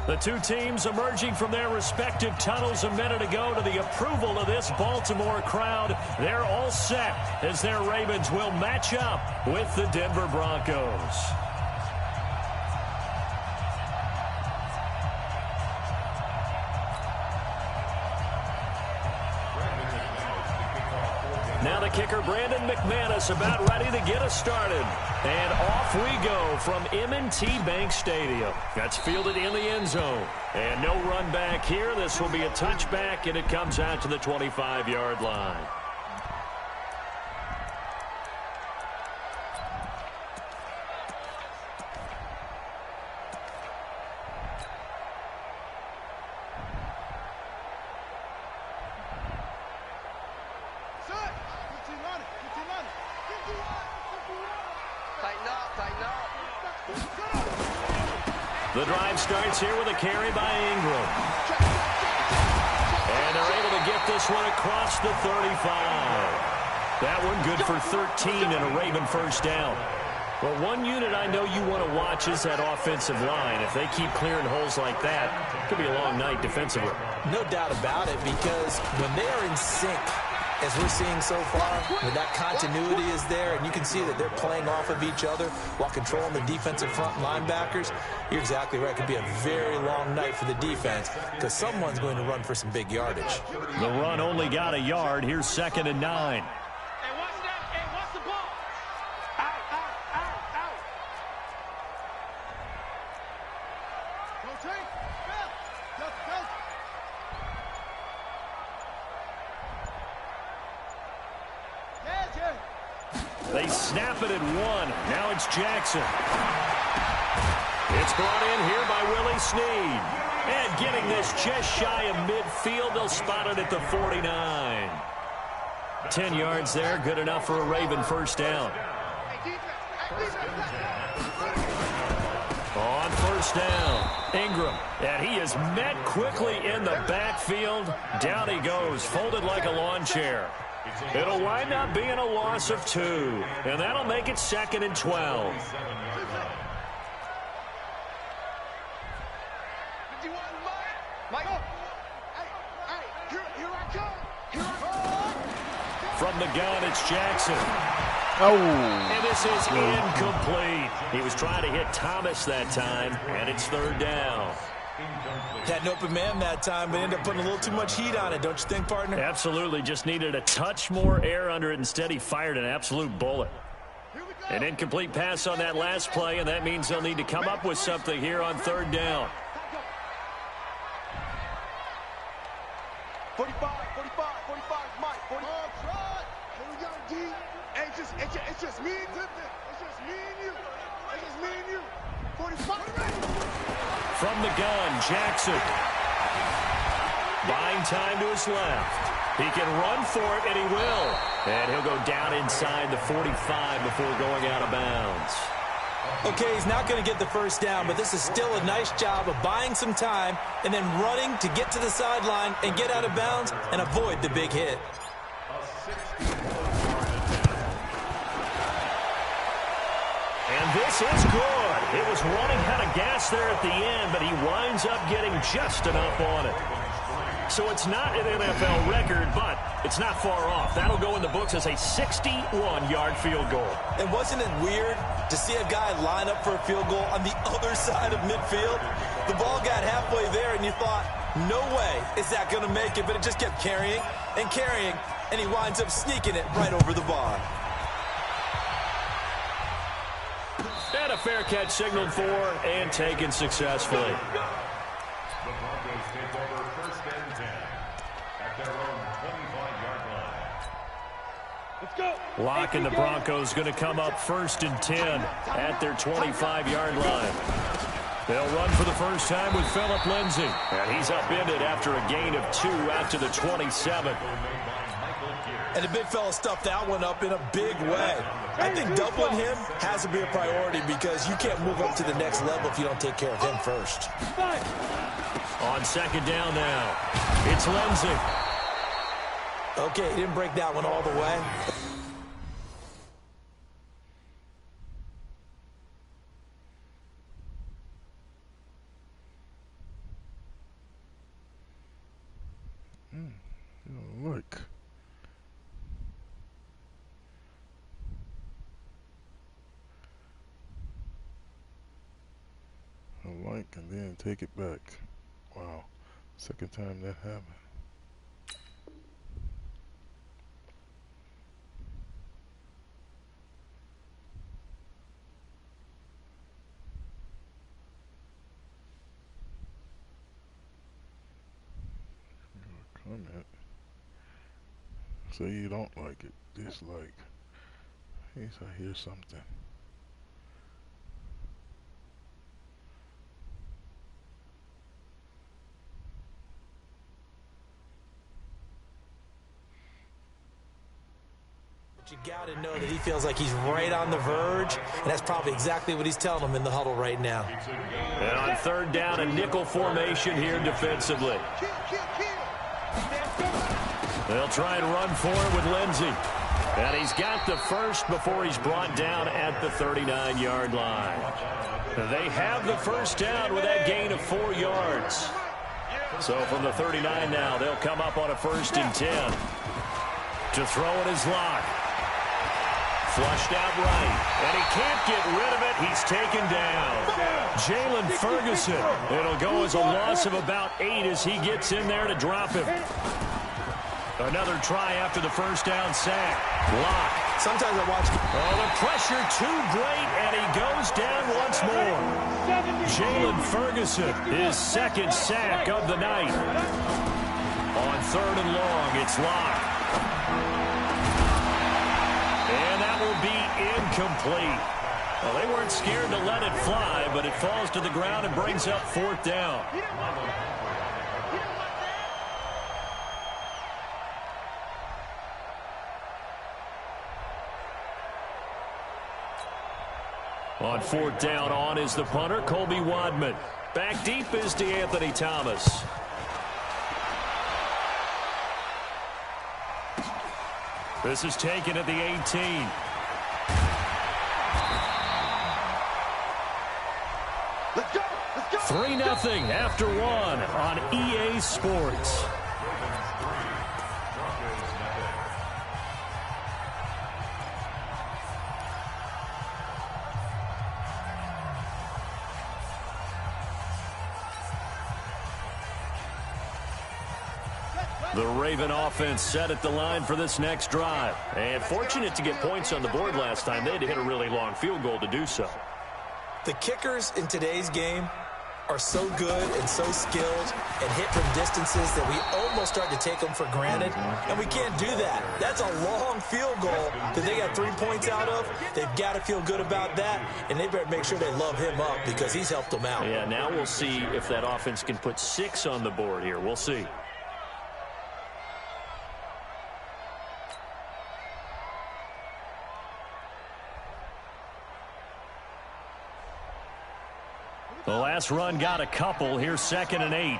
The two teams emerging from their respective tunnels a minute ago to the approval of this Baltimore crowd. They're all set as their Ravens will match up with the Denver Broncos. Now the kicker, Brandon McManus, about ready to get us started. And off we go from M&T Bank Stadium. That's fielded in the end zone. And no run back here. This will be a touchback, and it comes out to the 25-yard line. The drive starts here with a carry by Ingram. And they're able to get this one across the 35. That one good for 13 and a Raven first down. Well, one unit I know you want to watch is that offensive line. If they keep clearing holes like that, it could be a long night defensively. No doubt about it, because when they are in sync, as we're seeing so far, when that continuity is there, and you can see that they're playing off of each other while controlling the defensive front linebackers, you're exactly right. It could be a very long night for the defense because someone's going to run for some big yardage. The run only got a yard. Here's 2nd and 9. They snap it at 1. Now it's Jackson. It's brought in here by Willie Snead. And getting this just shy of midfield, they'll spot it at the 49. 10 yards there, good enough for a Raven first down. On first down, Ingram. And he is met quickly in the backfield. Down he goes, folded like a lawn chair. It'll wind up being a loss of 2, and that'll make it 2nd and 12. From the gun, it's Jackson. Oh. And this is incomplete. He was trying to hit Thomas that time, and it's 3rd down. Had an open man that time, but ended up putting a little too much heat on it, don't you think, partner? Absolutely. Just needed a touch more air under it. Instead, he fired an absolute bullet. An incomplete pass on that last play, and that means they'll need to come up with something here on 3rd down. 45, Mike, 45. Here we go, D. Hey, it's just me and you. It's just me and you. 45. From the gun, Jackson. Buying time to his left. He can run for it, and he will. And he'll go down inside the 45 before going out of bounds. Okay, he's not going to get the first down, but this is still a nice job of buying some time and then running to get to the sideline and get out of bounds and avoid the big hit. And this is good. It was running out of gas there at the end, but he winds up getting just enough on it. So it's not an NFL record, but it's not far off. That'll go in the books as a 61-yard field goal. And wasn't it weird to see a guy line up for a field goal on the other side of midfield? The ball got halfway there, and you thought, no way is that going to make it, but it just kept carrying, and he winds up sneaking it right over the bar. And a fair catch signaled for and taken successfully. The Broncos take over 1st and 10 at their own 25-yard line. Let's go. Lock and the Broncos going to come up 1st and 10 at their 25-yard line. They'll run for the first time with Phillip Lindsay. And he's upended after a gain of 2 out to the 27. And the big fella stuffed that one up in a big way. I think doubling him has to be a priority because you can't move up to the next level if you don't take care of him first. On 2nd down now, it's Lindsay. Okay, he didn't break that one all the way. Look. I like and then take it back. Wow. Second time that happened. Comment. Say you don't like it. Dislike. At least I hear something. You got to know that he feels like he's right on the verge, and that's probably exactly what he's telling them in the huddle right now. And on third down, a nickel formation here defensively. They'll try and run for it with Lindsey. And he's got the first before he's brought down at the 39-yard line. They have the first down with that gain of 4 yards. So from the 39 now, they'll come up on a 1st and 10. To throw it is Locke. Flushed out right, and he can't get rid of it. He's taken down. Jalen Ferguson. It'll go as a loss of about 8 as he gets in there to drop him. Another try after the first down sack. Locke. Sometimes I watch. Oh, the pressure too great, and he goes down once more. Jalen Ferguson, his 2nd sack of the night. On 3rd and long, it's Locke. And that will be incomplete. Well, they weren't scared to let it fly, but it falls to the ground and brings up 4th down. On 4th down, on is the punter, Colby Wadman. Back deep is DeAnthony Thomas. This is taken at the 18. Let's go! Let's go! 3-0 after 1 on EA Sports. The Raven offense set at the line for this next drive. And fortunate to get points on the board last time. They had to hit a really long field goal to do so. The kickers in today's game are so good and so skilled and hit from distances that we almost start to take them for granted. And we can't do that. That's a long field goal that they got 3 points out of. They've got to feel good about that. And they better make sure they love him up because he's helped them out. Yeah, now we'll see if that offense can put 6 on the board here. We'll see. The last run got a couple. Here's 2nd and 8.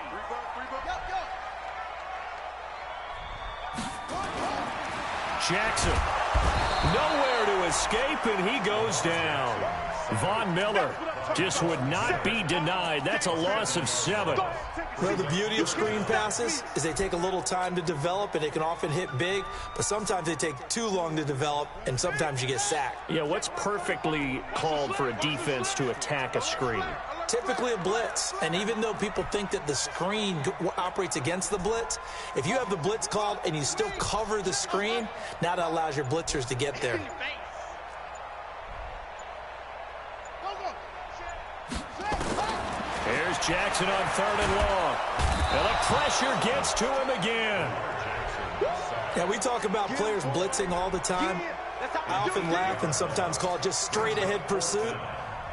Jackson. Nowhere to escape, and he goes down. Von Miller just would not be denied. That's a loss of 7. Well, the beauty of screen passes is they take a little time to develop, and they can often hit big, but sometimes they take too long to develop, and sometimes you get sacked. Yeah, what's perfectly called for a defense to attack a screen? Typically a blitz, and even though people think that the screen operates against the blitz, if you have the blitz called and you still cover the screen, now that allows your blitzers to get there. Here's Jackson on 3rd and long. And the pressure gets to him again. Yeah, we talk about players blitzing all the time. I often laugh and sometimes call it just straight ahead pursuit.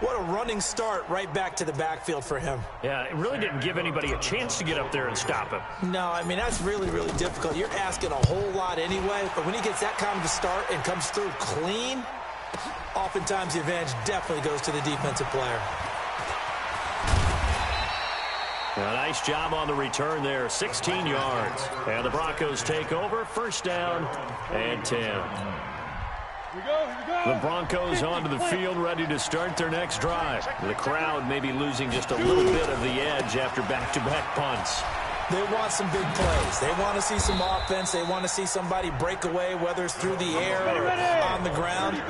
What a running start right back to the backfield for him. Yeah, it really didn't give anybody a chance to get up there and stop him. No, I mean, that's really, really difficult. You're asking a whole lot anyway, but when he gets that kind of a start and comes through clean, oftentimes the advantage definitely goes to the defensive player. A nice job on the return there, 16 yards. And the Broncos take over, 1st down and 10. The Broncos onto the field, ready to start their next drive. The crowd may be losing just a little bit of the edge after back-to-back punts. They want some big plays. They want to see some offense. They want to see somebody break away, whether it's through the air or on the ground.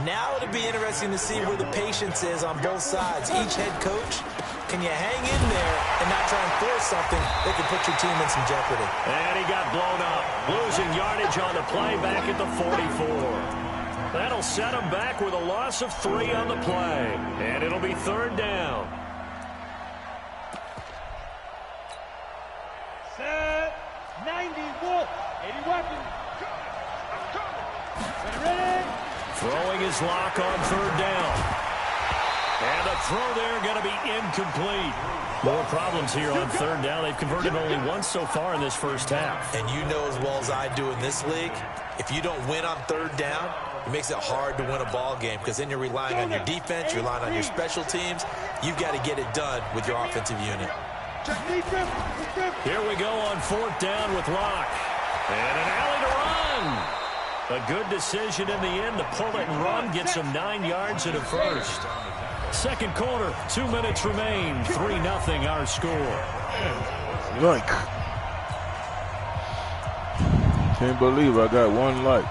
Now it'll be interesting to see where the patience is on both sides. Each head coach, can you hang in there and not try and force something that could put your team in some jeopardy? And he got blown up, losing yardage on the play back at the 44. That'll set him back with a loss of 3 on the play. And it'll be 3rd down. Set 91. 80 weapons. Ready? Throwing his lock on 3rd down. And the throw there going to be incomplete. More problems here on 3rd down. They've converted only once so far in this first half. And you know as well as I do in this league, if you don't win on 3rd down, it makes it hard to win a ball game because then you're relying on your defense, you're relying on your special teams. You've got to get it done with your offensive unit. Here we go on 4th down with Locke. And an alley to run. A good decision in the end to pull it and run. Gets him 9 yards in a first. Second quarter, 2 minutes remain. 3-0 our score. Like. Can't believe I got 1 like.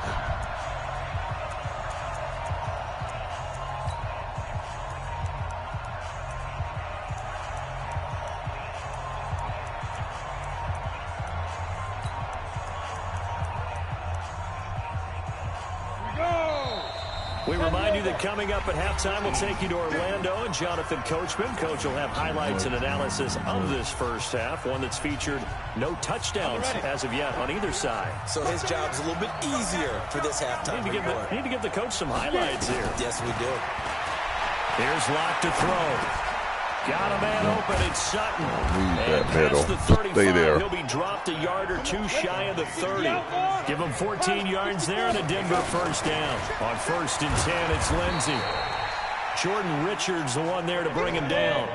We remind you that coming up at halftime, we'll take you to Orlando and Jonathan Coachman. Coach will have highlights and analysis of this first half, one that's featured no touchdowns as of yet on either side. So his job's a little bit easier for this halftime. Need to give the coach some highlights here. Yes, we do. Here's Locke to throw. Got a man open. It's Sutton. That And middle. past the Just 35, stay there. he'll be dropped a yard or 2 shy of the 30. Give him 14 yards there and a Denver first down. On 1st and 10, it's Lindsey. Jordan Richards the one there to bring him down.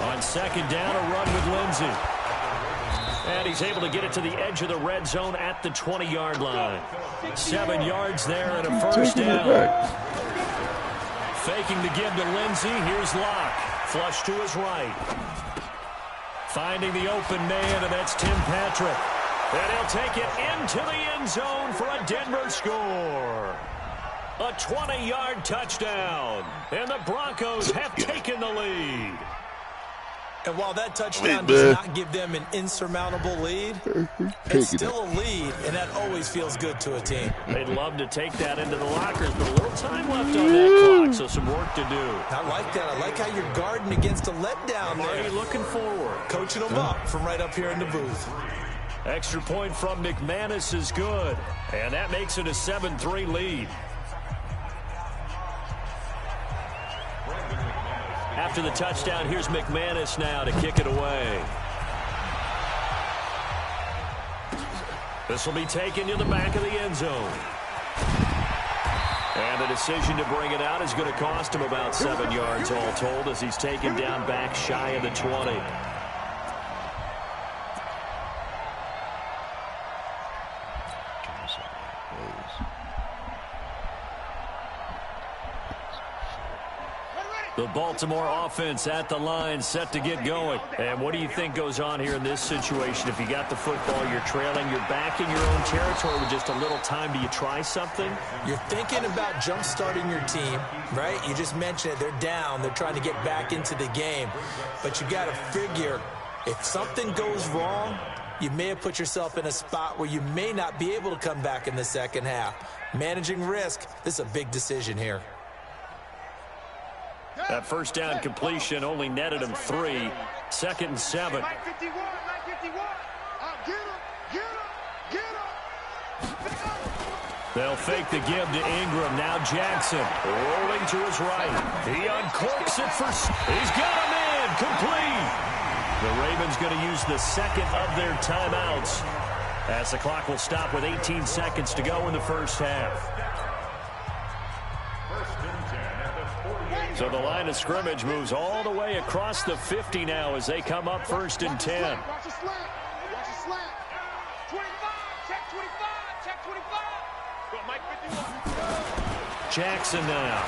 On 2nd down, a run with Lindsey. And he's able to get it to the edge of the red zone at the 20-yard line. 7 yards there and a first down. Faking the give to Lindsey. Here's Locke. Flush to his right. Finding the open man, and that's Tim Patrick. And he'll take it into the end zone for a Denver score. A 20-yard touchdown. And the Broncos have taken the lead. And while that touchdown does not give them an insurmountable lead, it's still a lead, and that always feels good to a team. They'd love to take that into the lockers, but a little time left on that clock, so some work to do. I like that. I like how you're guarding against a letdown there. Already looking forward. Coaching them up from right up here in the booth. Extra point from McManus is good, and that makes it a 7-3 lead. After the touchdown, here's McManus now to kick it away. This will be taken to the back of the end zone. And the decision to bring it out is going to cost him about 7 yards all told as he's taken down back shy of the 20. The Baltimore offense at the line, set to get going. And what do you think goes on here in this situation? If you got the football, you're trailing, you're back in your own territory with just a little time. Do you try something? You're thinking about jump-starting your team, right? You just mentioned it. They're down. They're trying to get back into the game. But you got to figure, if something goes wrong, you may have put yourself in a spot where you may not be able to come back in the second half. Managing risk, this is a big decision here. That first down completion only netted him 3. 2nd and 7. They'll fake the give to Ingram. Now Jackson rolling to his right. He uncorks it for... He's got him in. Complete. The Ravens going to use the second of their timeouts as the clock will stop with 18 seconds to go in the first half. So the line of scrimmage moves all the way across the 50 now as they come up 1st and 10. Watch the slant. Watch the slant. 25. Check 25. Check 25. Go, Mike 51. Jackson now.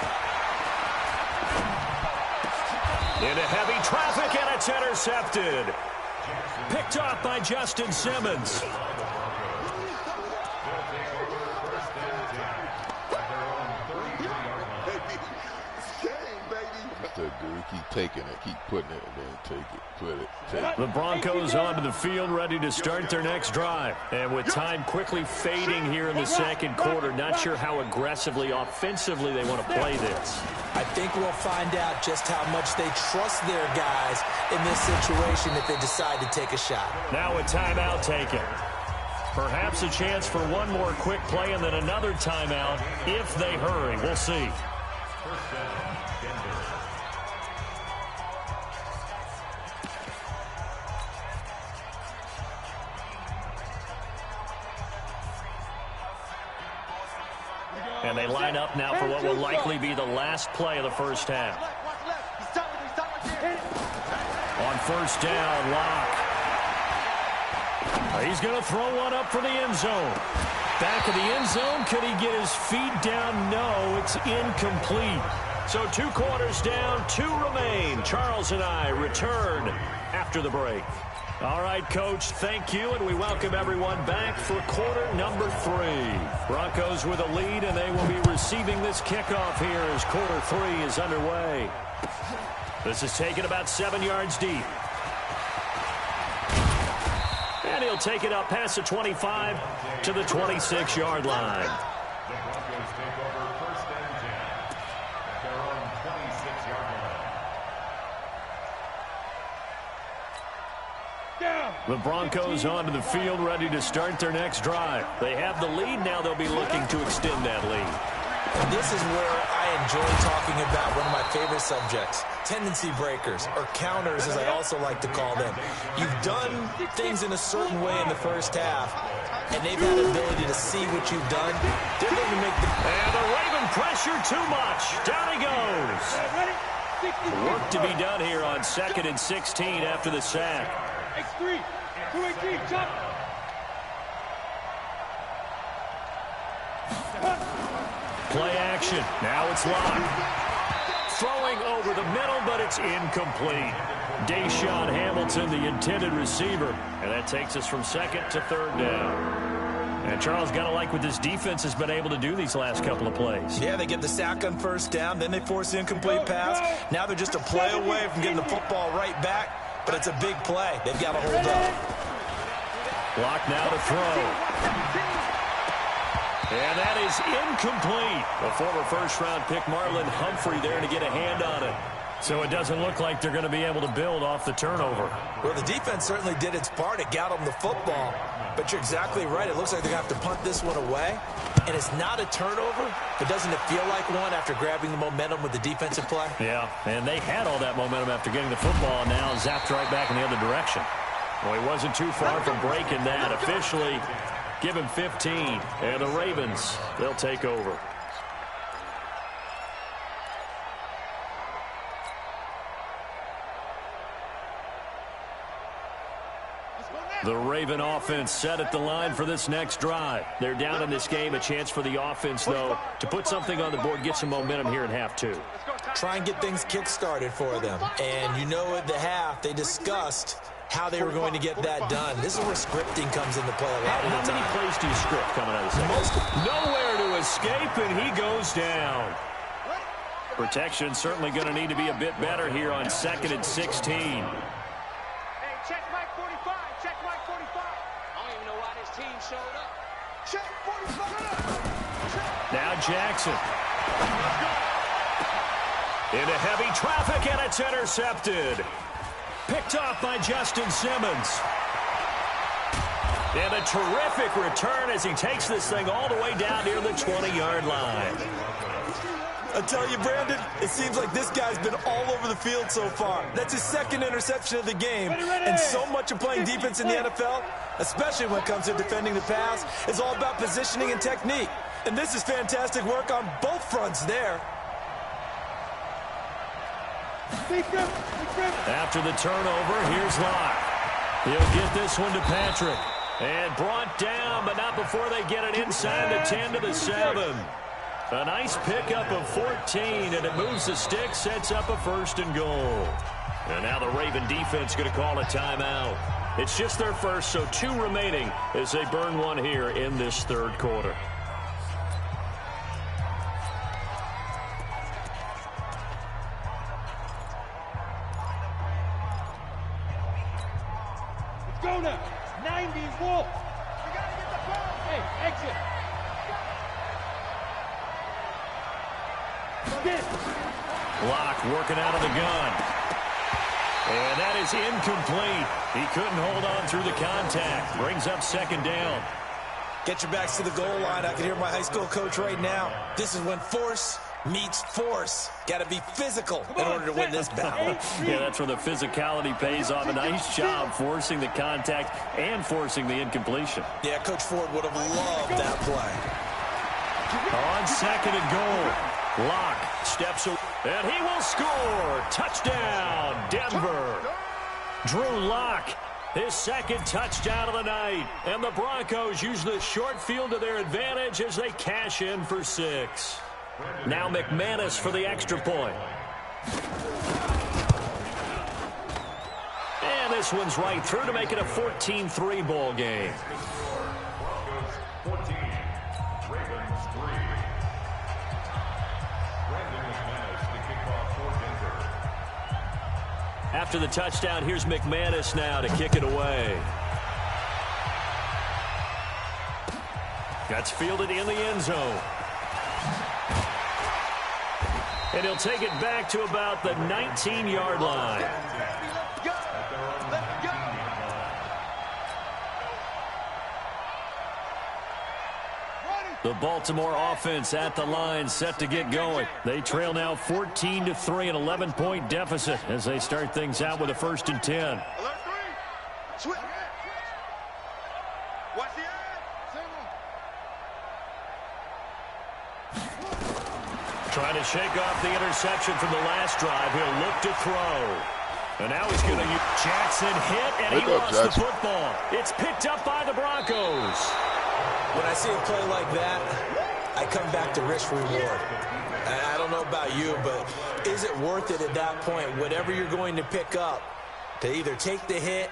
Into heavy traffic, and it's intercepted. Picked off by Justin Simmons. Keep taking it, keep putting it, and then take it, put it, take it. The Broncos onto the field, ready to start their next drive. And with time quickly fading here in the second quarter, not sure how aggressively, offensively they want to play this. I think we'll find out just how much they trust their guys in this situation if they decide to take a shot. Now a timeout taken. Perhaps a chance for one more quick play and then another timeout if they hurry. We'll see. And they line up now for what will likely be the last play of the first half. On first down, Locke. He's going to throw one up for the end zone. Back of the end zone. Could he get his feet down? No, it's incomplete. So 2 quarters down, 2 remain. Charles and I return after the break. All right, Coach, thank you, and we welcome everyone back for quarter number 3. Broncos with a lead, and they will be receiving this kickoff here as quarter 3 is underway. This is taken about 7 yards deep. And he'll take it up past the 25 to the 26-yard line. The Broncos take over first and 10 at their own 26-yard line. The Broncos onto the field, ready to start their next drive. They have the lead. Now they'll be looking to extend that lead. And this is where I enjoy talking about one of my favorite subjects, tendency breakers, or counters, as I also like to call them. You've done things in a certain way in the first half, and they've had the ability to see what you've done. They're going to make the... And the Raven pressure too much. Down he goes. Work to be done here on 2nd and 16 after the sack. X3, 218, chop. Play action. Now it's Locke. Throwing over the middle, but it's incomplete. Deshaun Hamilton, the intended receiver. And that takes us from 2nd to 3rd down. And Charles, got to like what this defense has been able to do these last couple of plays. Yeah, they get the sack on first down, then they force the incomplete pass. Now they're just a play away from getting the football right back, but it's a big play. They've got to hold up. Locke now to throw. And that is incomplete. The former first-round pick Marlon Humphrey there to get a hand on it. So it doesn't look like they're going to be able to build off the turnover. Well, the defense certainly did its part. It got them the football. But you're exactly right. It looks like they're going to have to punt this one away. And it's not a turnover, but doesn't it feel like one after grabbing the momentum with the defensive play? Yeah, and they had all that momentum after getting the football, and now zapped right back in the other direction. Well, he wasn't too far from breaking that. Officially, give him 15. And the Ravens, they'll take over. The Raven offense set at the line for this next drive. They're down in this game. A chance for the offense, though, to put something on the board, get some momentum here in half 2. Try and get things kick-started for them. And you know at the half, they discussed how they were going to get that done. This is where scripting comes into play a lot of the time. How many plays do you script coming out of the second? Nowhere to escape, and he goes down. Protection certainly going to need to be a bit better here on 2nd and 16. Check Mike 45. Check Mike 45. I don't even know why this team showed up. Check 45. Now Jackson. Into heavy traffic, and it's intercepted. Picked off by Justin Simmons. And a terrific return as he takes this thing all the way down near the 20-yard line. I tell you, Brandon, it seems like this guy's been all over the field so far. That's his 2nd interception of the game. And so much of playing defense in the NFL, especially when it comes to defending the pass, is all about positioning and technique. And this is fantastic work on both fronts there. After the turnover, here's Locke. He'll get this one to Patrick. And brought down, but not before they get it inside the 10 to the 7. A nice pickup of 14, and it moves the stick, sets up a 1st and goal. And now the Raven defense going to call a timeout. It's just their first, so 2 remaining as they burn one here in this 3rd quarter. Let's go now. 90 Wolf. You got to get the ball. Hey, exit. Block working out of the gun. And that is incomplete. He couldn't hold on through the contact. Brings up 2nd down. Get your backs to the goal line. I can hear my high school coach right now. This is when force meets force. Got to be physical in order to win this battle. Yeah, that's where the physicality pays off. A nice job forcing the contact and forcing the incompletion. Yeah, Coach Ford would have loved that play. On 2nd and goal. Locke steps away, and he will score. Touchdown, Denver. Drew Locke, his 2nd touchdown of the night. And the Broncos use the short field to their advantage as they cash in for 6. Now McManus for the extra point. And this one's right through to make it a 14-3 ball game. Broncos 14, Ravens 3. After the touchdown, here's McManus now to kick it away. That's fielded in the end zone. And he'll take it back to about the 19-yard line. Let's go. Let's go. The Baltimore offense at the line, set to get going. They trail now 14-3, an 11-point deficit as they start things out with a 1st and 10. Alert 3. Switch. Watch the end. Trying to shake off the interception from the last drive. He'll look to throw. And now he's going to use Jackson hit, and he lost the football. It's picked up by the Broncos. When I see a play like that, I come back to risk reward. I don't know about you, but is it worth it at that point, whatever you're going to pick up, to either take the hit,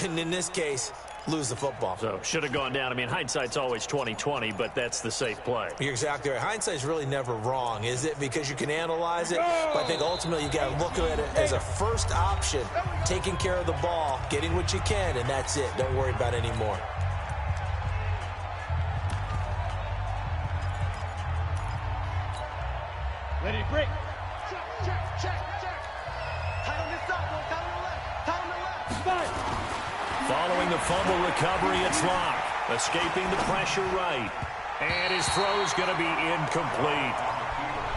and in this case, lose the football? So, should have gone down. I mean, hindsight's always 20/20, but that's the safe play. You're exactly right. Hindsight's really never wrong, is it? Because you can analyze it, but I think ultimately you got to look at it as a first option, taking care of the ball, getting what you can, and that's it. Don't worry about any more. Ready to break. Check. Tight on this side, boy. Tight on the left. Tight on the left. Fight. Following the fumble recovery, it's Locke. Escaping the pressure right. And his throw's going to be incomplete.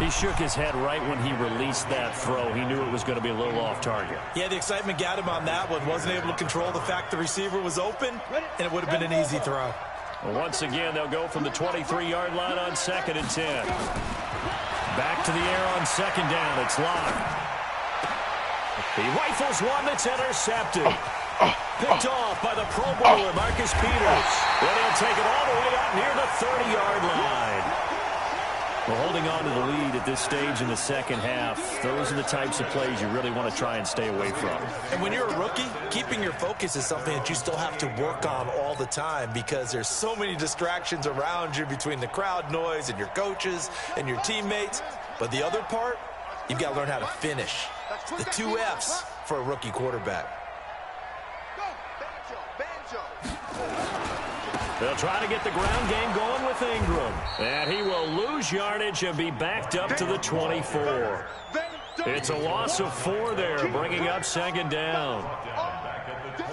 He shook his head right when he released that throw. He knew it was going to be a little off target. Yeah, the excitement got him on that one. Wasn't able to control the fact the receiver was open, and it would have been an easy throw. Well, once again, they'll go from the 23-yard line on 2nd and 10. Back to the air on 2nd down. It's Locke. He rifles one that's intercepted. Picked off by the Pro Bowler, Marcus Peters. And he'll take it all the way up near the 30-yard line. Well, holding on to the lead at this stage in the 2nd half, those are the types of plays you really want to try and stay away from. And when you're a rookie, keeping your focus is something that you still have to work on all the time because there's so many distractions around you between the crowd noise and your coaches and your teammates. But the other part, you've got to learn how to finish. The 2 F's for a rookie quarterback. They'll try to get the ground game going with Ingram. And he will lose yardage and be backed up to the 24. It's a loss of 4 there, bringing up 2nd down.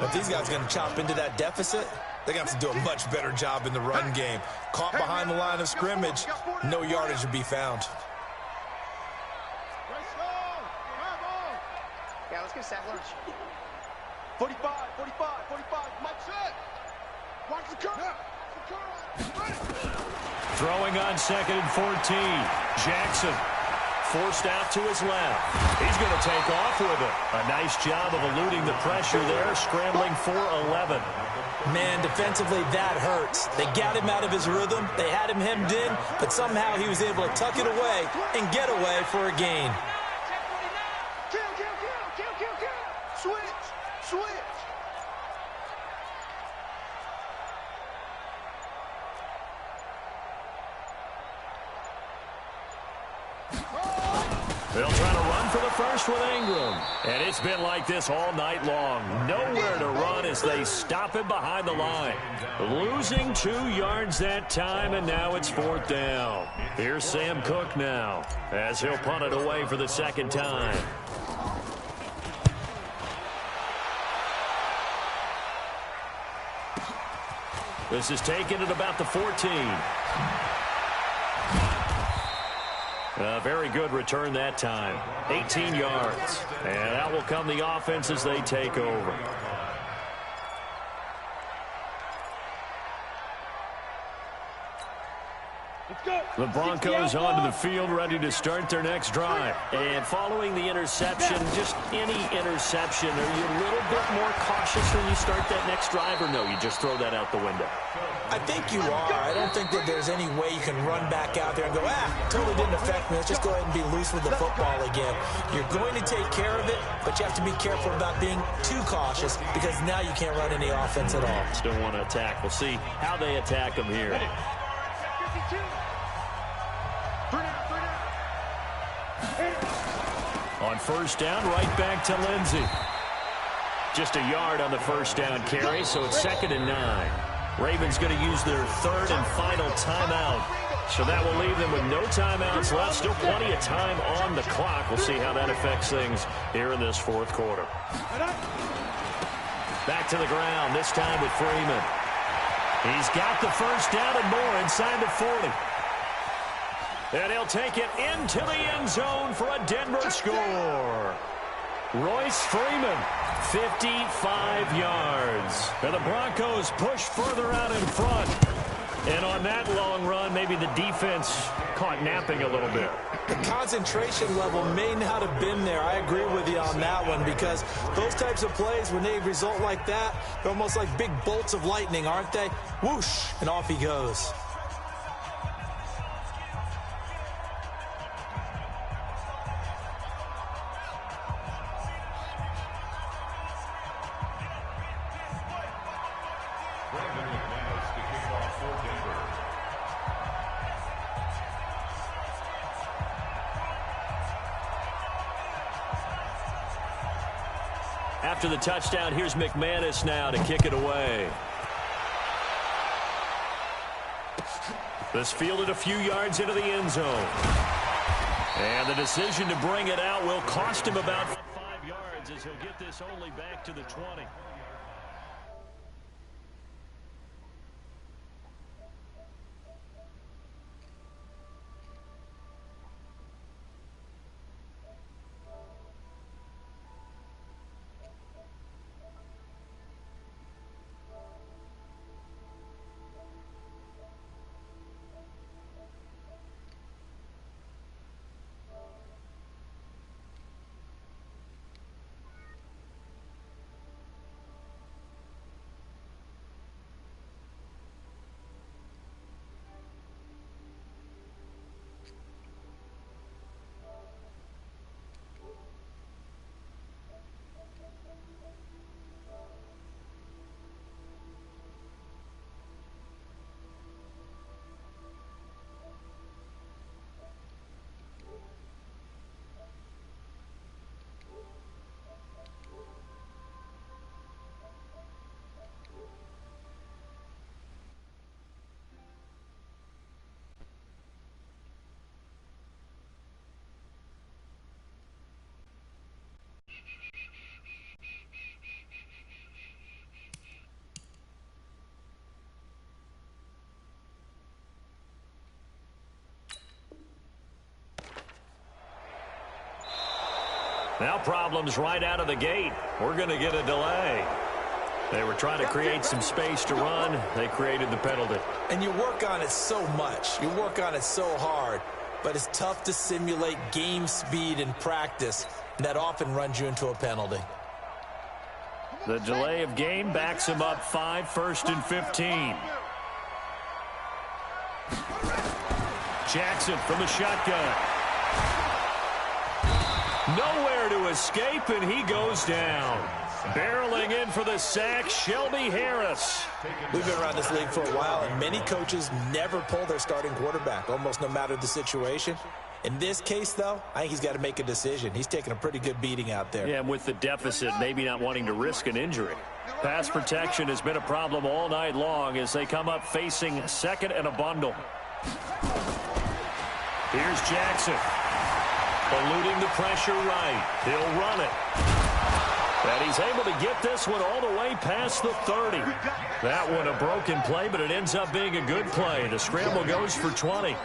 If these guys are going to chop into that deficit, they're going to have to do a much better job in the run game. Caught behind the line of scrimmage, no yardage to be found. Yeah, let's get a sack lunch. 45, Mike set. Watch the curve. Throwing on 2nd and 14. Jackson forced out to his left. He's going to take off with it. A nice job of eluding the pressure there, scrambling for 11. Man, defensively, that hurts. They got him out of his rhythm. They had him hemmed in, but somehow he was able to tuck it away and get away for a gain. Switch. They'll try to run for the first with Ingram. And it's been like this all night long. Nowhere to run as they stop him behind the line. Losing 2 yards that time, and now it's 4th down. Here's Sam Cook now as he'll punt it away for the second time. This is taken at about the 14. A very good return that time. 18 yards. And out will come the offense as they take over. The Broncos onto the field, ready to start their next drive. And following the interception, just any interception, are you a little bit more cautious when you start that next drive, or no, you just throw that out the window? I think you are. I don't think that there's any way you can run back out there and go, totally didn't affect me. Let's just go ahead and be loose with the football again. You're going to take care of it, but you have to be careful about being too cautious because now you can't run any offense at all. Still want to attack. We'll see how they attack them here. On first down, right back to Lindsey. Just a yard on the first down carry, so it's 2nd and 9. Ravens going to use their 3rd and final timeout. So that will leave them with no timeouts left. Still plenty of time on the clock. We'll see how that affects things here in this 4th quarter. Back to the ground, this time with Freeman. He's got the first down and more inside the 40. And he'll take it into the end zone for a Denver score. Royce Freeman, 55 yards. And the Broncos push further out in front. And on that long run, maybe the defense caught napping a little bit. The concentration level may not have been there. I agree with you on that one because those types of plays, when they result like that, they're almost like big bolts of lightning, aren't they? Whoosh, and off he goes. After the touchdown, here's McManus now to kick it away. This fielded a few yards into the end zone. And the decision to bring it out will cost him about 5 yards as he'll get this only back to the 20. Now problems right out of the gate. We're going to get a delay. They were trying to create some space to run. They created the penalty. And you work on it so much. You work on it so hard. but it's tough to simulate game speed in practice, and that often runs you into a penalty. The delay of game backs him up 5, 1st and 15. Jackson from the shotgun. Nowhere to escape, and he goes down. Barreling in for the sack, Shelby Harris. We've been around this league for a while, and many coaches never pull their starting quarterback, almost no matter the situation. In this case, though, I think he's got to make a decision. He's taking a pretty good beating out there. Yeah, and with the deficit, maybe not wanting to risk an injury. Pass protection has been a problem all night long as they come up facing 2nd and a bundle. Here's Jackson. Eluding the pressure right. He'll run it. And he's able to get this one all the way past the 30. That one a broken play, but it ends up being a good play. The scramble goes for 20.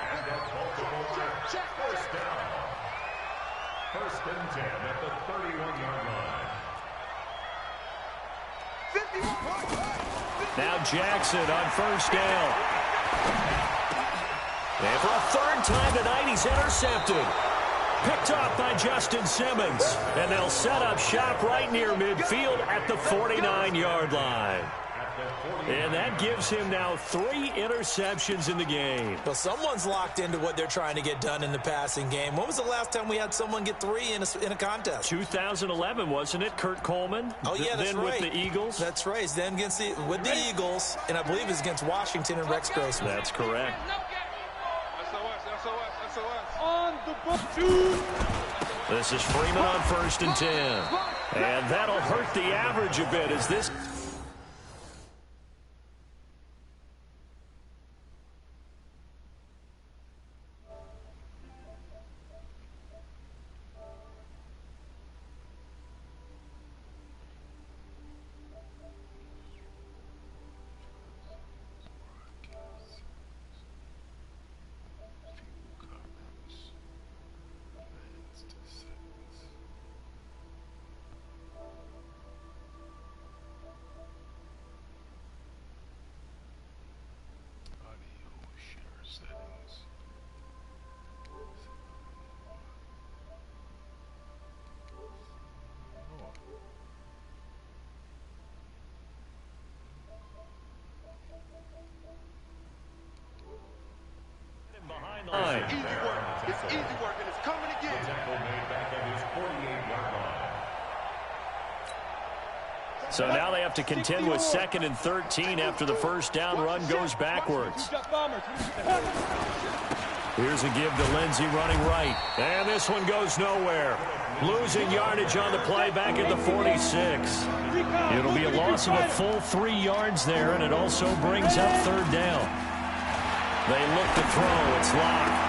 First and 10 at the 31-yard line. Now Jackson on 1st down. And for a 3rd time tonight, he's intercepted. Picked off by Justin Simmons. And they'll set up shop right near midfield at the 49-yard line. And that gives him now 3 interceptions in the game. Well, someone's locked into what they're trying to get done in the passing game. When was the last time we had someone get 3 in a contest? 2011, wasn't it? Kurt Coleman? Oh, yeah, that's then right. with the Eagles? That's right. It's then with the Eagles, and I believe it's against Washington and Rex Grossman. That's correct. On the book, 2. This is Freeman on 1st and 10. And that'll hurt the average a bit as this... It's easy work. It's easy work, and it's coming again. The tackle made back at his 48-yard line. So now they have to contend with 2nd and 13 after the 1st down run goes backwards. Here's a give to Lindsey running right. And this one goes nowhere. Losing yardage on the play back at the 46. It'll be a loss of a full 3 yards there, and it also brings up 3rd down. They look to throw. It's locked.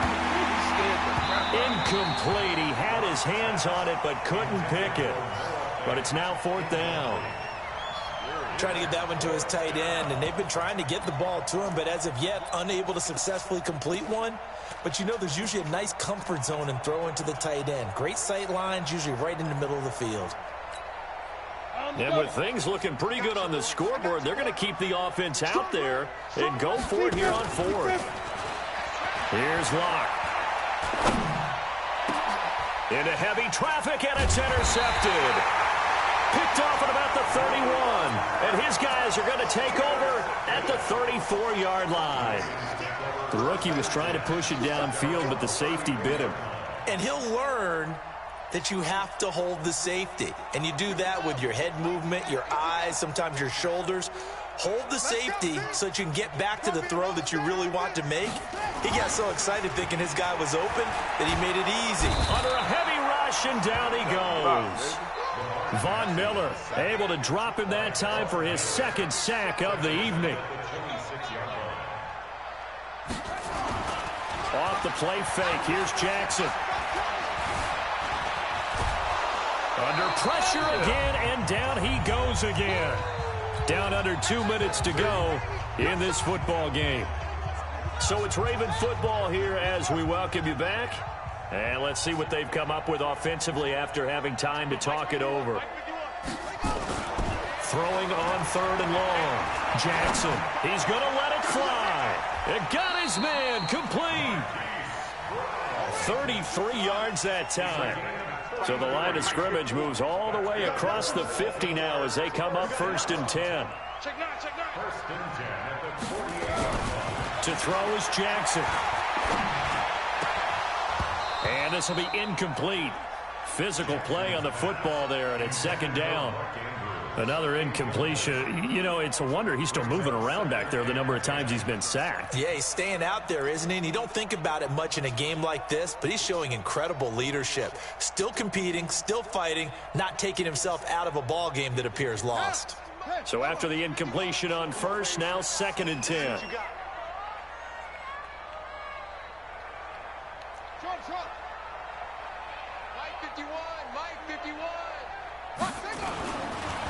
Incomplete. He had his hands on it but couldn't pick it. But it's now 4th down. Trying to get that one to his tight end, and they've been trying to get the ball to him, but as of yet, unable to successfully complete one. But you know, there's usually a nice comfort zone in throwing to the tight end. Great sight lines, usually right in the middle of the field. And with things looking pretty good on the scoreboard, they're going to keep the offense out there and go for it here on 4th. Here's Locke. Into heavy traffic, and it's intercepted. Picked off at about the 31. And his guys are going to take over at the 34-yard line. The rookie was trying to push it downfield, but the safety bit him. And he'll learn that you have to hold the safety. And you do that with your head movement, your eyes, sometimes your shoulders. Hold the safety so that you can get back to the throw that you really want to make. He got so excited thinking his guy was open that he made it easy. Under a heavy rush, and down he goes. Von Miller able to drop him that time for his 2nd sack of the evening. Off the play fake, here's Jackson. Under pressure again, and down he goes again. Down under 2 minutes to go in this football game. So it's Raven football here as we welcome you back. And let's see what they've come up with offensively after having time to talk it over. Throwing on 3rd and long. Jackson, he's going to let it fly. It got his man complete. 33 yards that time. So the line of scrimmage moves all the way across the 50 now as they come up 1st and 10. First and 10 at the 48-yard line. To throw is Jackson. And this will be incomplete. Physical play on the football there, and it's 2nd down. Another incompletion. You know, it's a wonder he's still moving around back there the number of times he's been sacked. Yeah, he's staying out there, isn't he? And you don't think about it much in a game like this, but he's showing incredible leadership. Still competing, still fighting, not taking himself out of a ball game that appears lost. So after the incompletion on 1st, now 2nd and 10.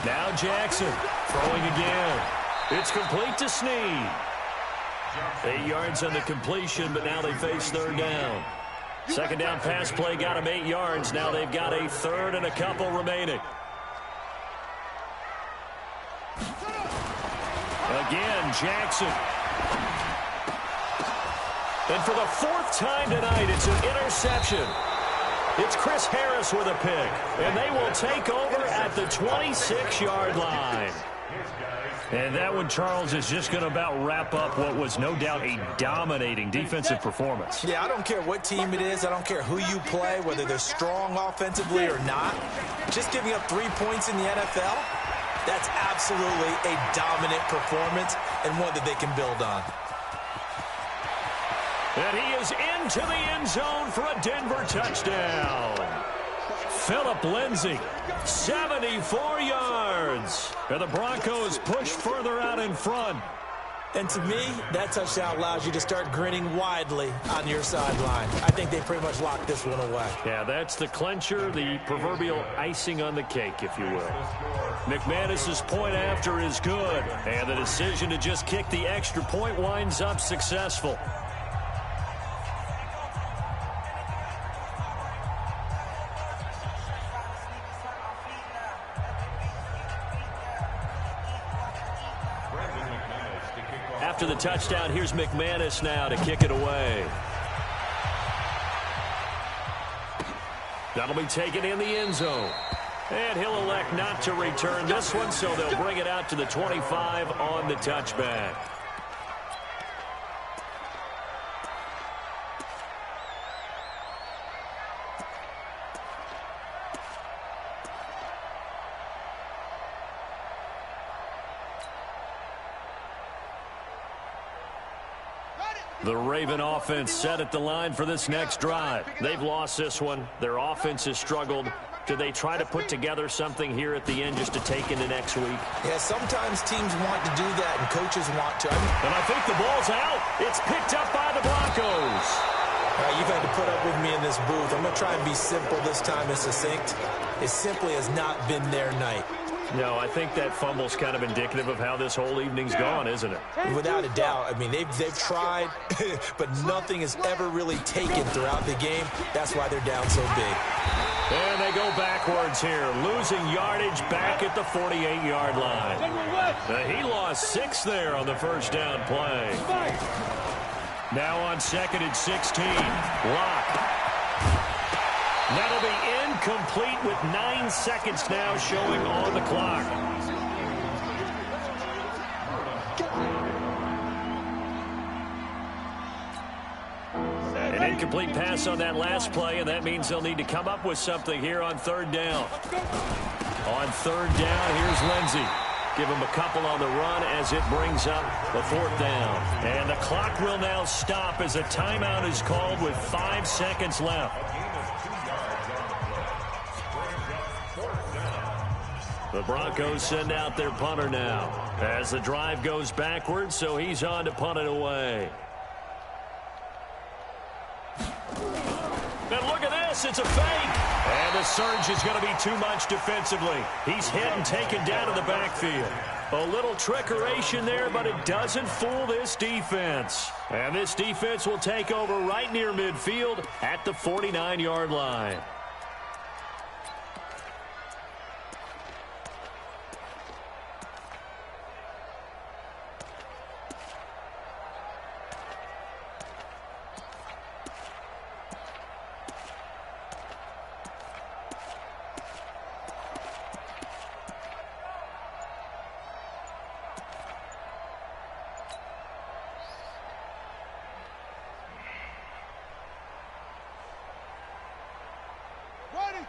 Now Jackson throwing again. It's complete to Snead. 8 yards on the completion, but now they face 3rd down. 2nd down pass play got them 8 yards. Now they've got a 3rd and a couple remaining. Again, Jackson. And for the 4th time tonight, it's an interception. It's Chris Harris with a pick, and they will take over at the 26-yard line. And that one, Charles, is just going to about wrap up what was no doubt a dominating defensive performance. Yeah, I don't care what team it is. I don't care who you play, whether they're strong offensively or not. Just giving up 3 points in the NFL, that's absolutely a dominant performance and one that they can build on. And he is into the end zone for a Denver touchdown. Phillip Lindsay, 74 yards. And the Broncos push further out in front. And to me, that touchdown allows you to start grinning widely on your sideline. I think they pretty much locked this one away. Yeah, that's the clincher, the proverbial icing on the cake, if you will. McManus's point after is good. And the decision to just kick the extra point winds up successful. After the touchdown, here's McManus now to kick it away. That'll be taken in the end zone. And he'll elect not to return this one, so they'll bring it out to the 25 on the touchback. The Raven offense set at the line for this next drive. They've lost this one. Their offense has struggled. Do they try to put together something here at the end just to take into next week? Yeah, sometimes teams want to do that and coaches want to. And I think the ball's out. It's picked up by the Broncos. You've had to put up with me in this booth. I'm going to try and be simple this time and succinct. It simply has not been their night. No, I think that fumble's kind of indicative of how this whole evening's gone, isn't it? Without a doubt. I mean, they've tried, but nothing has ever really taken throughout the game. That's why they're down so big. And they go backwards here, losing yardage back at the 48-yard line. He lost 6 there on the first down play. Now on 2nd and 16, Locke. That'll be incomplete with 9 seconds now showing on the clock. An incomplete pass on that last play, and that means they'll need to come up with something here on 3rd down. On 3rd down, here's Lindsay. Give him a couple on the run as it brings up the 4th down. And the clock will now stop as a timeout is called with 5 seconds left. The Broncos send out their punter now as the drive goes backwards, so he's on to punt it away. And look at this, it's a fake. And the surge is going to be too much defensively. He's hit and taken down in the backfield. A little trickeration there, but it doesn't fool this defense. And this defense will take over right near midfield at the 49-yard line.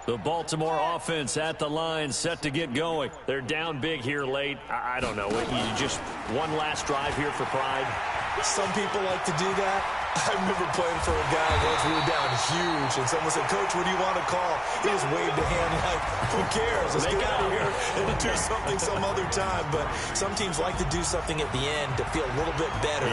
The Baltimore offense at the line, set to get going. They're down big here late. I don't know. You just one last drive here for pride. Some people like to do that. I remember playing for a guy once. We were down huge, and someone said, "Coach, what do you want to call?" He just waved a hand like, "Who cares? Let's get out of here and do something some other time." But some teams like to do something at the end to feel a little bit better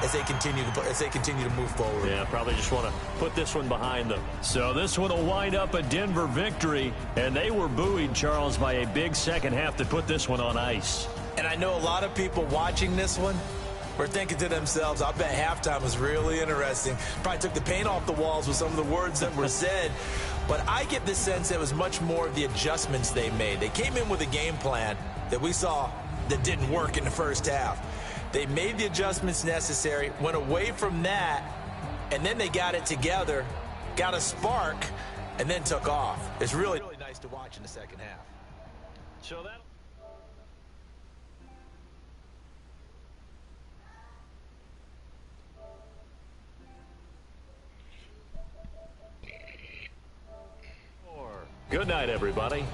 as they continue to move forward. Yeah, probably just want to put this one behind them. So this one will wind up a Denver victory, and they were buoyed, Charles, by a big second half to put this one on ice. And I know a lot of people watching this one were thinking to themselves, I bet halftime was really interesting. Probably took the paint off the walls with some of the words that were said. But I get the sense it was much more of the adjustments they made. They came in with a game plan that we saw that didn't work in the first half. They made the adjustments necessary, went away from that, and then they got it together, got a spark, and then took off. It's really nice to watch in the second half. So that. Good night, everybody.